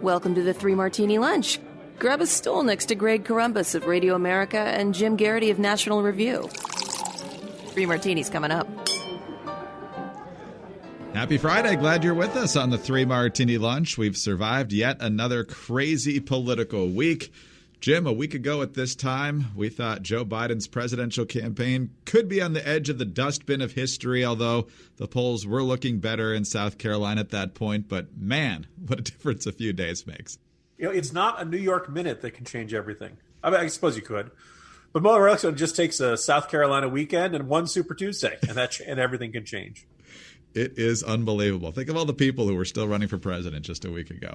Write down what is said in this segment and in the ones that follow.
Welcome to the Three Martini Lunch. Grab a stool next to Greg Columbus of Radio America and Jim Garrity of National Review. Three Martinis coming up. Happy Friday. Glad you're with us on the Three Martini Lunch. We've survived yet another crazy political week. Jim, a week ago at this time, we thought Joe Biden's presidential campaign could be on the edge of the dustbin of history, although the polls were looking better in South Carolina at that point. But man, what a difference a few days makes. You know, it's not a New York minute that can change everything. I mean, I suppose you could. But more or less, it just takes a South Carolina weekend and one Super Tuesday, and everything can change. It is unbelievable. Think of all the people who were still running for president just a week ago.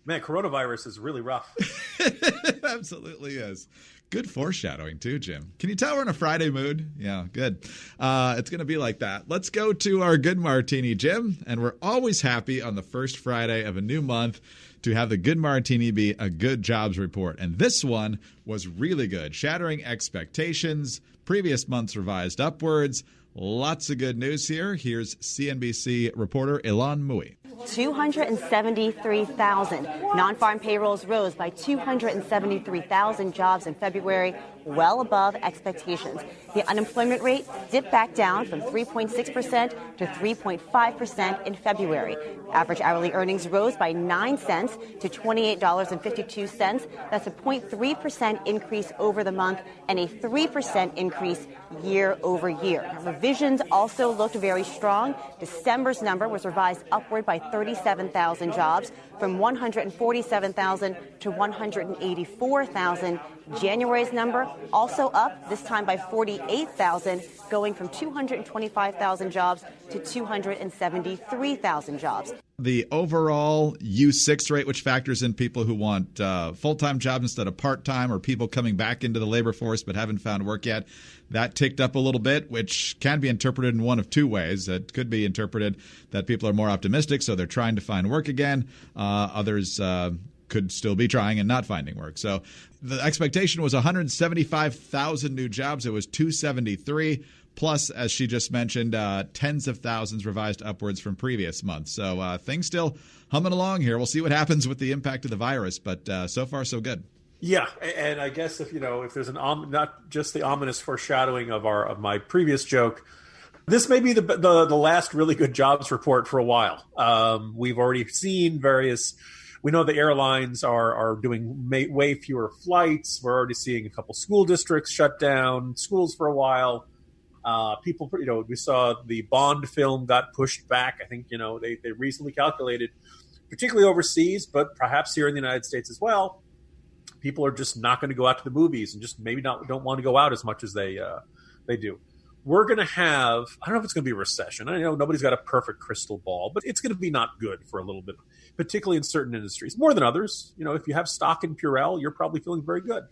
Man, coronavirus is really rough. It absolutely is. Good foreshadowing, too, Jim. Can you tell we're in a Friday mood? Yeah, good. It's going to be like that. Let's go to our Good Martini, Jim. And we're always happy on the first Friday of a new month to have the Good Martini be a good jobs report. And this one was really good, shattering expectations. Previous months revised upwards. Lots of good news here. Here's CNBC reporter Ilan Mui. 273,000. Non-farm payrolls rose by 273,000 jobs in February, well above expectations. The unemployment rate dipped back down from 3.6% to 3.5% in February. Average hourly earnings rose by 9 cents to $28.52. That's a 0.3% increase over the month and a 3% increase year over year. Revisions also looked very strong. December's number was revised upward by 37,000 jobs, from 147,000 to 184,000. January's number also up, this time by 48,000, going from 225,000 jobs to 273,000 jobs. The overall U6 rate, which factors in people who want full-time jobs instead of part-time, or people coming back into the labor force but haven't found work yet, that ticked up a little bit, which can be interpreted in one of two ways. It could be interpreted that people are more optimistic, so they're trying to find work again. Others could still be trying and not finding work. So the expectation was 175,000 new jobs. It was 273. Plus, as she just mentioned, tens of thousands revised upwards from previous months. So things still humming along here. We'll see what happens with the impact of the virus, but so far so good. Yeah, and I guess if there's not just the ominous foreshadowing of my previous joke, this may be the last really good jobs report for a while. We've already seen various. We know the airlines are doing way fewer flights. We're already seeing a couple school districts shut down schools for a while. People, we saw the Bond film got pushed back. I think, they recently calculated, particularly overseas, but perhaps here in the United States as well, people are just not going to go out to the movies and just maybe don't want to go out as much as they do. We're going to have, I don't know if it's going to be a recession. I know nobody's got a perfect crystal ball, but it's going to be not good for a little bit, particularly in certain industries, more than others. If you have stock in Purell, you're probably feeling very good.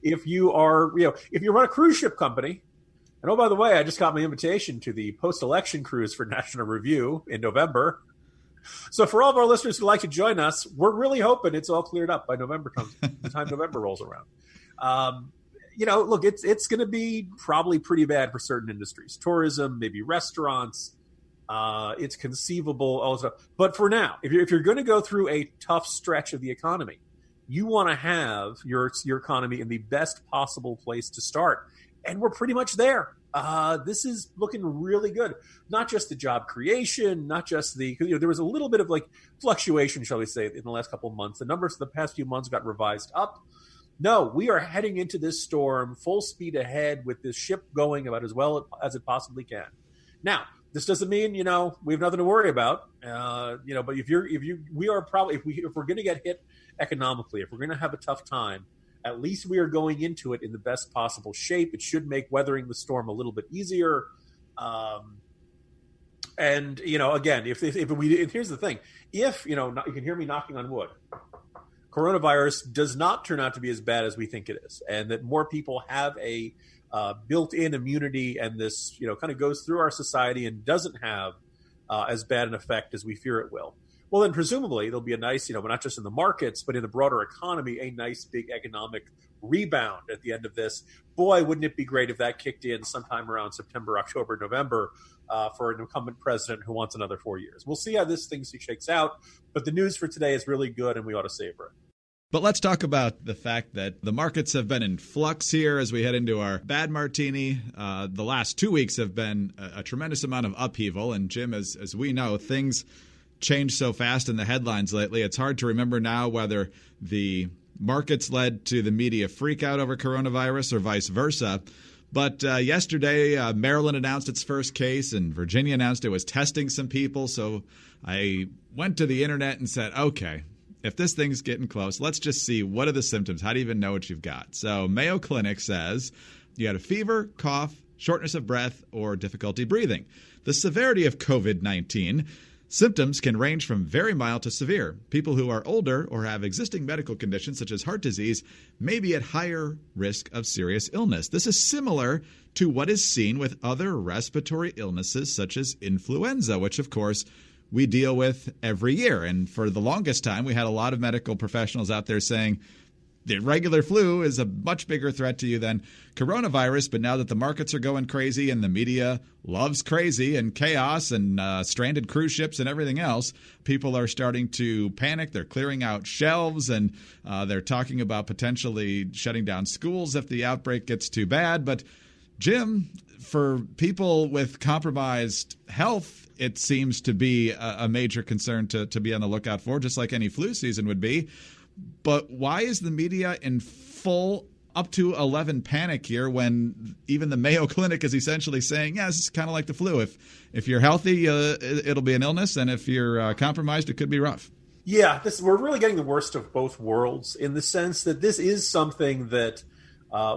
If you run a cruise ship company, and oh, by the way, I just got my invitation to the post-election cruise for National Review in November. So for all of our listeners who'd like to join us, we're really hoping it's all cleared up by November comes, the time November rolls around. Look, it's going to be probably pretty bad for certain industries. Tourism, maybe restaurants. It's conceivable. All stuff. But for now, if you're going to go through a tough stretch of the economy, you want to have your economy in the best possible place to start. And we're pretty much there. This is looking really good. Not just the job creation, not just there was a little bit of fluctuation, shall we say, in the last couple of months. The numbers for the past few months got revised up. No, we are heading into this storm full speed ahead with this ship going about as well as it possibly can. Now, this doesn't mean, we have nothing to worry about. But if we're going to get hit economically, if we're going to have a tough time, at least we are going into it in the best possible shape. It should make weathering the storm a little bit easier. Again, if here's the thing, if, you can hear me knocking on wood, coronavirus does not turn out to be as bad as we think it is, and that more people have a built-in immunity, and this, kind of goes through our society and doesn't have as bad an effect as we fear it will. well, then presumably there'll be a nice, but not just in the markets, but in the broader economy, a nice big economic rebound at the end of this. Boy, wouldn't it be great if that kicked in sometime around September, October, November for an incumbent president who wants another 4 years. We'll see how this thing shakes out. But the news for today is really good, and we ought to savor it. But let's talk about the fact that the markets have been in flux here as we head into our bad martini. The last 2 weeks have been a tremendous amount of upheaval. And Jim, as we know, things change so fast in the headlines lately. It's hard to remember now whether the markets led to the media freakout over coronavirus or vice versa. But yesterday, Maryland announced its first case and Virginia announced it was testing some people. So I went to the internet and said, okay, if this thing's getting close, let's just see what are the symptoms. How do you even know what you've got? So Mayo Clinic says you had a fever, cough, shortness of breath, or difficulty breathing. The severity of COVID-19 symptoms can range from very mild to severe. People who are older or have existing medical conditions such as heart disease may be at higher risk of serious illness. This is similar to what is seen with other respiratory illnesses such as influenza, which of course we deal with every year. And for the longest time, we had a lot of medical professionals out there saying the regular flu is a much bigger threat to you than coronavirus. But now that the markets are going crazy and the media loves crazy and chaos and stranded cruise ships and everything else, people are starting to panic. They're clearing out shelves and they're talking about potentially shutting down schools if the outbreak gets too bad. But Jim, for people with compromised health, it seems to be a major concern to be on the lookout for, just like any flu season would be. But why is the media in full up to 11 panic here when even the Mayo Clinic is essentially saying, yeah, this is kind of like the flu. If you're healthy, it'll be an illness. And if you're compromised, it could be rough. Yeah, we're really getting the worst of both worlds in the sense that this is something that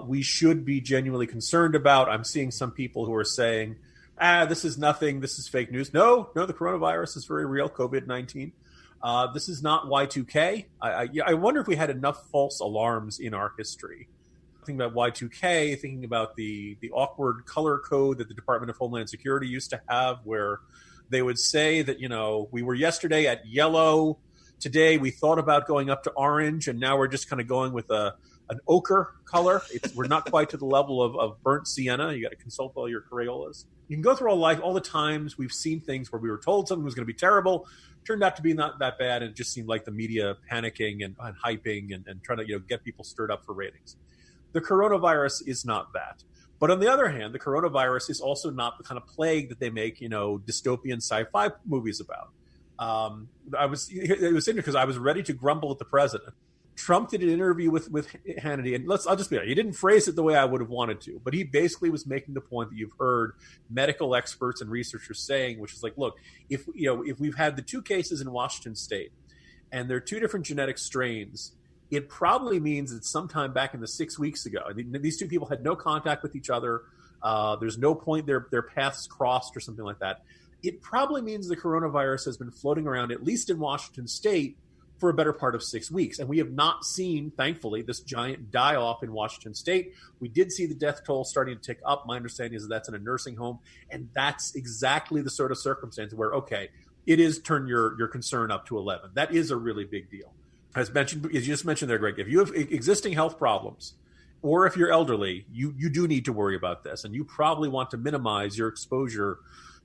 we should be genuinely concerned about. I'm seeing some people who are saying, this is nothing. This is fake news. No, the coronavirus is very real, COVID-19. This is not Y2K. I wonder if we had enough false alarms in our history. Thinking about Y2K, thinking about the awkward color code that the Department of Homeland Security used to have where they would say that, we were yesterday at yellow. Today we thought about going up to orange, and now we're just kind of going with an ochre color. We're not quite to the level of burnt sienna. You got to consult all your Crayolas. You can go through all the times we've seen things where we were told something was going to be terrible, turned out to be not that bad, and it just seemed like the media panicking and hyping and trying to get people stirred up for ratings. The coronavirus is not that. But on the other hand, the coronavirus is also not the kind of plague that they make dystopian sci-fi movies about. It was interesting because I was ready to grumble at the president. Trump did an interview with Hannity, and I'll just be honest, he didn't phrase it the way I would have wanted to, but he basically was making the point that you've heard medical experts and researchers saying, which is like, look, if we've had the two cases in Washington State, and they're two different genetic strains, it probably means that sometime back in the 6 weeks ago, these two people had no contact with each other. There's no point their paths crossed or something like that. It probably means the coronavirus has been floating around, at least in Washington State, for a better part of 6 weeks. And we have not seen, thankfully, this giant die-off in Washington State. We did see the death toll starting to tick up. My understanding is that that's in a nursing home. And that's exactly the sort of circumstance where, okay, it is turn your concern up to 11. That is a really big deal. As you just mentioned there, Greg, if you have existing health problems, or if you're elderly, you do need to worry about this. And you probably want to minimize your exposure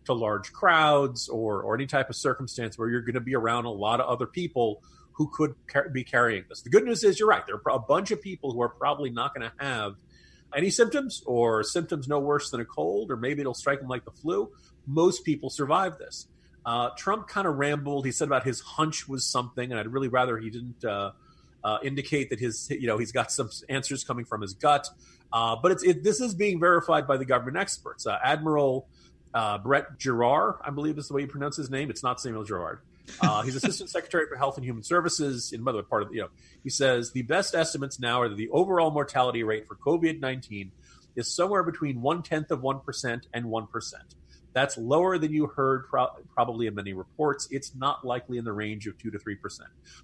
to large crowds or any type of circumstance where you're going to be around a lot of other people who could be carrying this. The good news is you're right. There are a bunch of people who are probably not going to have any symptoms or symptoms no worse than a cold, or maybe it'll strike them like the flu. Most people survive this. Trump kind of rambled. He said about his hunch was something, and I'd really rather he didn't indicate that he's got some answers coming from his gut. But this is being verified by the government experts. Admiral Brett Giroir, I believe is the way you pronounce his name. It's not Samuel Girard. He's Assistant Secretary for Health and Human Services. In another part of he says the best estimates now are that the overall mortality rate for COVID-19 is somewhere between 0.1% and 1%. That's lower than you heard probably in many reports. It's not likely in the range of 2 to 3%.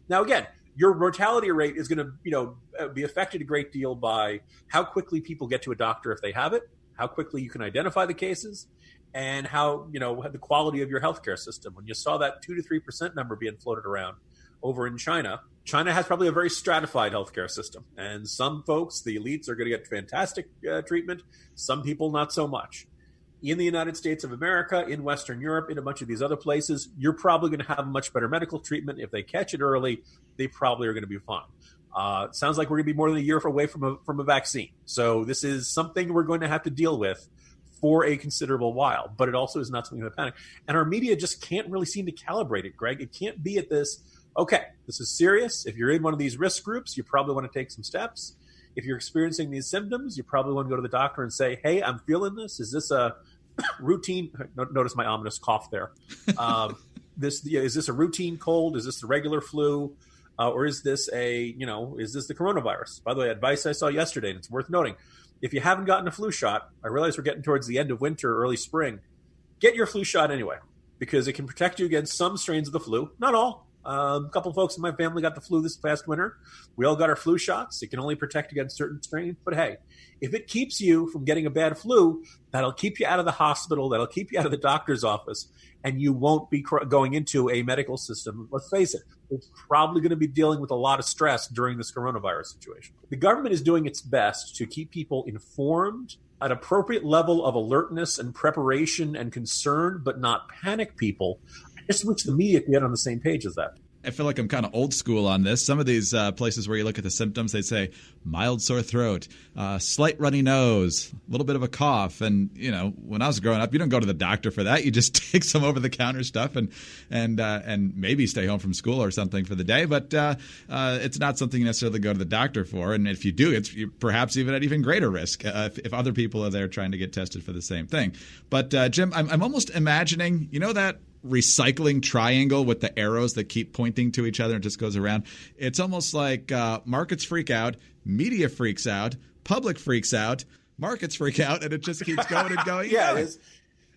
Now, again, your mortality rate is going to be affected a great deal by how quickly people get to a doctor if they have it, how quickly you can identify the cases, and how, the quality of your healthcare system. When you saw that 2 to 3% number being floated around over in China, China has probably a very stratified healthcare system. And some folks, the elites, are going to get fantastic treatment. Some people, not so much. In the United States of America, in Western Europe, in a bunch of these other places, you're probably going to have much better medical treatment. If they catch it early, they probably are going to be fine. Sounds like we're going to be more than a year away from a vaccine. So this is something we're going to have to deal with for a considerable while, but it also is not something to panic. And our media just can't really seem to calibrate it, Greg. It can't be at this, okay, this is serious. If you're in one of these risk groups, you probably want to take some steps. If you're experiencing these symptoms, you probably want to go to the doctor and say, hey, I'm feeling this. Is this a routine? Notice my ominous cough there. Is this a routine cold? Is this the regular flu? Or is this is this the coronavirus? By the way, advice I saw yesterday, and it's worth noting. If you haven't gotten a flu shot, I realize we're getting towards the end of winter, early spring, get your flu shot anyway, because it can protect you against some strains of the flu. Not all. A couple of folks in my family got the flu this past winter. We all got our flu shots. It can only protect against certain strains. But hey, if it keeps you from getting a bad flu, that'll keep you out of the hospital. That'll keep you out of the doctor's office. And you won't be going into a medical system. Let's face it, it's probably going to be dealing with a lot of stress during this coronavirus situation. The government is doing its best to keep people informed, an appropriate level of alertness and preparation and concern, but not panic people. I just wish the media could get on the same page as that. I feel like I'm kind of old school on this. Some of these places where you look at the symptoms, they say mild sore throat, slight runny nose, a little bit of a cough. And, when I was growing up, you don't go to the doctor for that. You just take some over-the-counter stuff and maybe stay home from school or something for the day. But it's not something you necessarily go to the doctor for. And if you do, it's perhaps even at even greater risk if other people are there trying to get tested for the same thing. But, Jim, I'm almost imagining, that recycling triangle with the arrows that keep pointing to each other and just goes around. It's almost like markets freak out, media freaks out, public freaks out, markets freak out, and it just keeps going and going. Yeah, it is.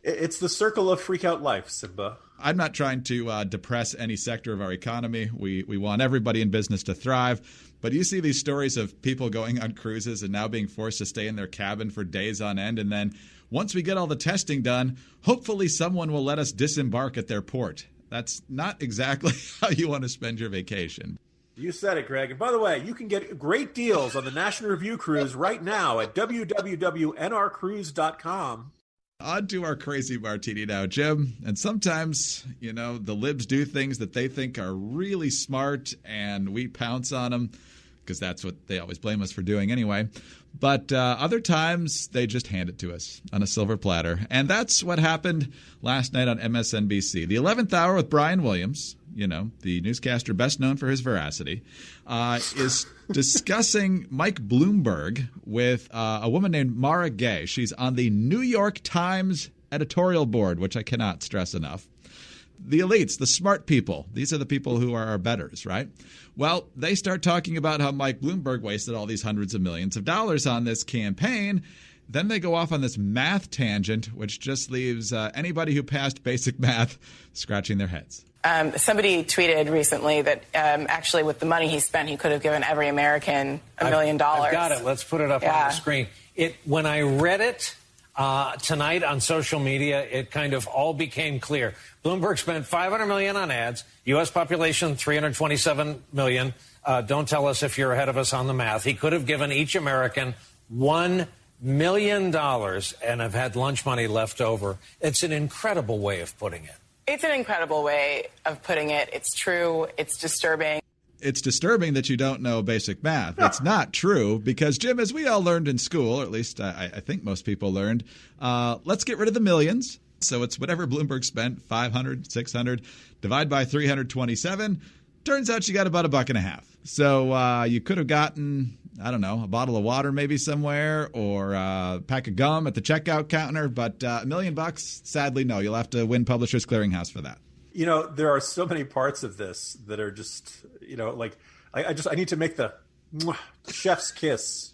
It's the circle of freak out life, Simba. I'm not trying to depress any sector of our economy. We want everybody in business to thrive. But you see these stories of people going on cruises and now being forced to stay in their cabin for days on end. And then once we get all the testing done, hopefully someone will let us disembark at their port. That's not exactly how you want to spend your vacation. You said it, Greg. And by the way, you can get great deals on the National Review Cruise right now at www.nrcruise.com. On to our crazy martini now, Jim. And sometimes, the libs do things that they think are really smart and we pounce on them because that's what they always blame us for doing anyway. But other times they just hand it to us on a silver platter. And that's what happened last night on MSNBC. The 11th Hour with Brian Williams, the newscaster best known for his veracity, is discussing Mike Bloomberg with a woman named Mara Gay. She's on the New York Times editorial board, which I cannot stress enough. The elites, the smart people, these are the people who are our betters, right? Well, they start talking about how Mike Bloomberg wasted all these hundreds of millions of dollars on this campaign. Then they go off on this math tangent, which just leaves anybody who passed basic math scratching their heads. Somebody tweeted recently that actually with the money he spent, he could have given every American $1 million. I've got it. Let's put it up on the screen. When I read it tonight on social media, it kind of all became clear. Bloomberg spent $500 million on ads. U.S. population, 327 million. Don't tell us if you're ahead of us on the math. He could have given each American $1 million and have had lunch money left over. It's an incredible way of putting it. It's an incredible way of putting it. It's true. It's disturbing. It's disturbing that you don't know basic math. It's not true because, Jim, as we all learned in school, or at least I think most people learned, let's get rid of the millions. So it's whatever Bloomberg spent, 500, 600, divide by 327. Turns out you got about $1.50. So you could have gotten, I don't know, a bottle of water maybe somewhere or a pack of gum at the checkout counter. But $1 million, sadly, no. You'll have to win Publishers Clearinghouse for that. There are so many parts of this that are just, like I need to make the chef's kiss,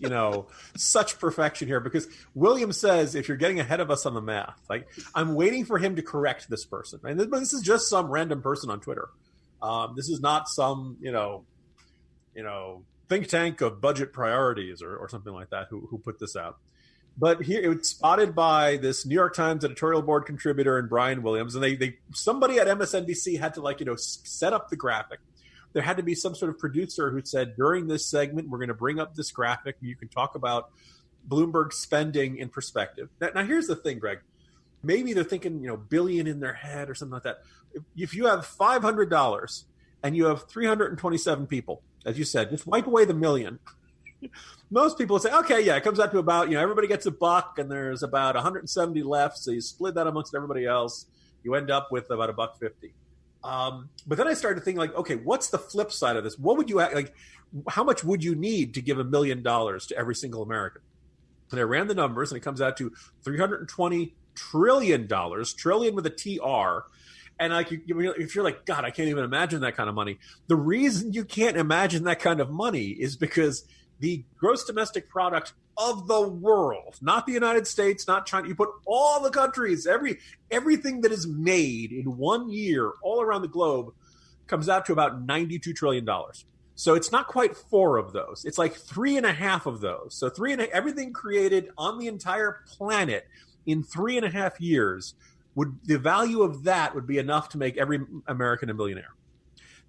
such perfection here, because William says if you're getting ahead of us on the math, like I'm waiting for him to correct this person. And this is just some random person on Twitter. This is not some, think tank of budget priorities or something like that who put this out. But here it was spotted by this New York Times editorial board contributor and Brian Williams, and somebody at MSNBC had to set up the graphic. There had to be some sort of producer who said, during this segment, we're going to bring up this graphic. You can talk about Bloomberg spending in perspective. Now here's the thing, Greg. Maybe they're thinking, billion in their head or something like that. If you have $500 and you have 327 people, as you said, just wipe away the million. Most people say, okay, yeah, it comes out to about, everybody gets $1 and there's about 170 left. So you split that amongst everybody else. You end up with about $1.50. But then I started thinking okay, what's the flip side of this? What would you how much would you need to give $1 million to every single American? And I ran the numbers and it comes out to $320 trillion, trillion with a TR. And if you're like, God, I can't even imagine that kind of money. The reason you can't imagine that kind of money is because the gross domestic product of the world, not the United States, not China, you put all the countries, everything that is made in 1 year all around the globe comes out to about $92 trillion. So it's not quite 4 of those. It's like 3.5 of those. So everything created on the entire planet in 3.5 years, the value of that would be enough to make every American a millionaire.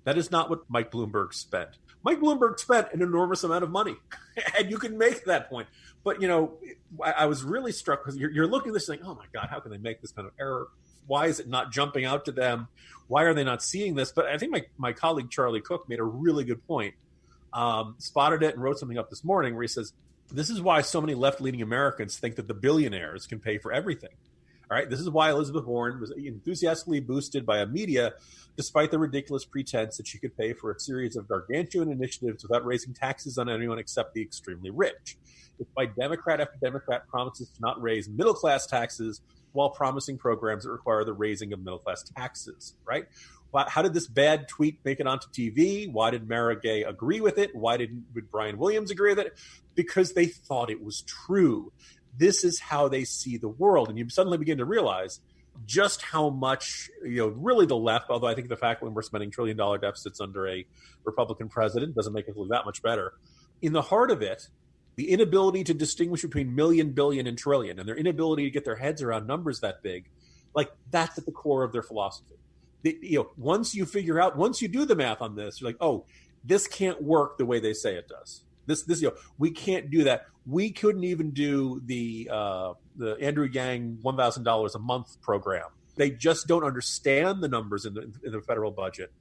That is not what Mike Bloomberg spent. Mike Bloomberg spent an enormous amount of money, and you can make that point. But, I was really struck because you're looking at this saying, oh, my God, how can they make this kind of error? Why is it not jumping out to them? Why are they not seeing this? But I think my colleague Charlie Cook made a really good point, spotted it and wrote something up this morning where he says, this is why so many left-leaning Americans think that the billionaires can pay for everything. All right, this is why Elizabeth Warren was enthusiastically boosted by a media, despite the ridiculous pretense that she could pay for a series of gargantuan initiatives without raising taxes on anyone except the extremely rich. It's why Democrat after Democrat promises to not raise middle-class taxes while promising programs that require the raising of middle-class taxes, right? How did this bad tweet make it onto TV? Why did Mara Gay agree with it? Why did Brian Williams agree with it? Because they thought it was true. This is how they see the world. And you suddenly begin to realize just how much, really the left, although I think the fact when we're spending $1 trillion deficits under a Republican president doesn't make us look that much better. In the heart of it, the inability to distinguish between million, billion, and trillion, and their inability to get their heads around numbers that big, that's at the core of their philosophy. Once you do the math on this, you're like, oh, this can't work the way they say it does. This we can't do that. We couldn't even do the Andrew Yang $1,000 a month program. They just don't understand the numbers in the federal budget.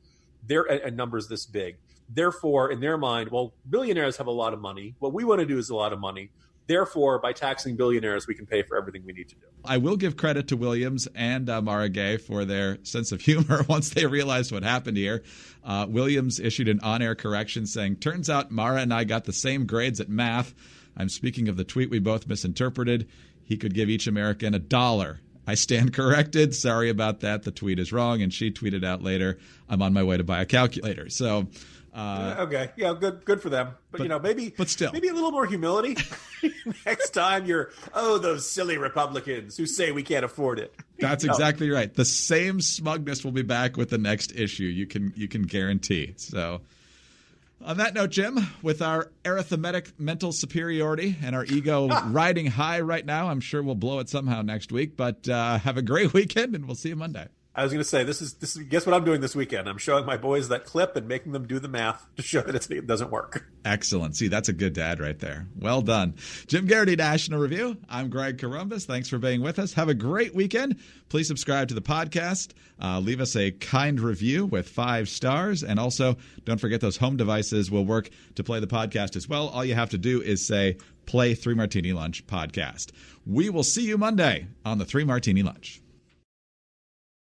They're numbers this big. Therefore, in their mind, well, billionaires have a lot of money. What we want to do is a lot of money. Therefore, by taxing billionaires, we can pay for everything we need to do. I will give credit to Williams and Mara Gay for their sense of humor once they realized what happened here. Williams issued an on-air correction saying, turns out Mara and I got the same grades at math. I'm speaking of the tweet we both misinterpreted. He could give each American $1. I stand corrected. Sorry about that. The tweet is wrong. And she tweeted out later, I'm on my way to buy a calculator. So... okay. Yeah, good for them. But maybe a little more humility next time those silly Republicans who say we can't afford it. That's exactly right. The same smugness will be back with the next issue. You can guarantee. So on that note, Jim, with our arithmetic mental superiority and our ego riding high right now, I'm sure we'll blow it somehow next week. But have a great weekend, and we'll see you Monday. I was going to say, this is guess what I'm doing this weekend? I'm showing my boys that clip and making them do the math to show that it doesn't work. Excellent. See, that's a good dad right there. Well done. Jim Garrity, National Review. I'm Greg Corombos. Thanks for being with us. Have a great weekend. Please subscribe to the podcast. Leave us a kind review with 5 stars. And also, don't forget those home devices will work to play the podcast as well. All you have to do is say, play 3 Martini Lunch podcast. We will see you Monday on the 3 Martini Lunch.